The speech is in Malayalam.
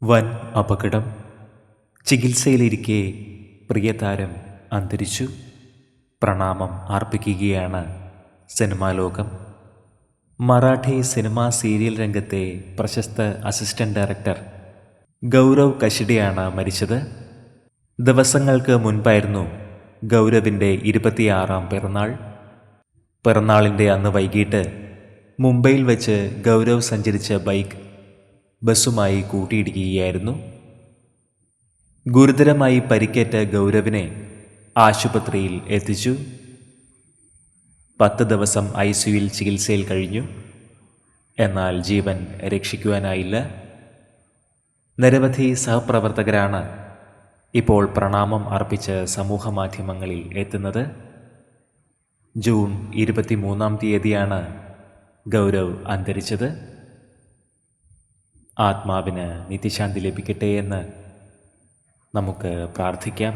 വൻ അപകടം. ചികിത്സയിലിരിക്കെ പ്രിയതാരം അന്തരിച്ചു. പ്രണാമം അർപ്പിക്കുകയാണ് സിനിമാ ലോകം. മറാഠി സിനിമാ സീരിയൽ രംഗത്തെ പ്രശസ്ത അസിസ്റ്റന്റ് ഡയറക്ടർ ഗൗരവ് കഷിഡയാണ് മരിച്ചത്. ദിവസങ്ങൾക്ക് മുൻപായിരുന്നു ഗൗരവിൻ്റെ 26ാം പിറന്നാൾ. പിറന്നാളിൻ്റെ അന്ന് വൈകിട്ട് മുംബൈയിൽ വെച്ച് ഗൗരവ് സഞ്ചരിച്ച ബൈക്ക് ബസ്സുമായി കൂട്ടിയിടിക്കുകയായിരുന്നു. ഗുരുതരമായി പരിക്കേറ്റ ഗൗരവിനെ ആശുപത്രിയിൽ എത്തിച്ചു. 10 ദിവസം ICUവിൽ ചികിത്സയിൽ കഴിഞ്ഞു. എന്നാൽ ജീവൻ രക്ഷിക്കുവാനായില്ല. നിരവധി സഹപ്രവർത്തകരാണ് ഇപ്പോൾ പ്രണാമം അർപ്പിച്ച് സമൂഹ മാധ്യമങ്ങളിൽ എത്തുന്നത്. ജൂൺ 23-ാം തീയതിയാണ് ഗൗരവ് അന്തരിച്ചത്. ആത്മാവിന് നിത്യശാന്തി ലഭിക്കട്ടെ എന്ന് നമുക്ക് പ്രാർത്ഥിക്കാം.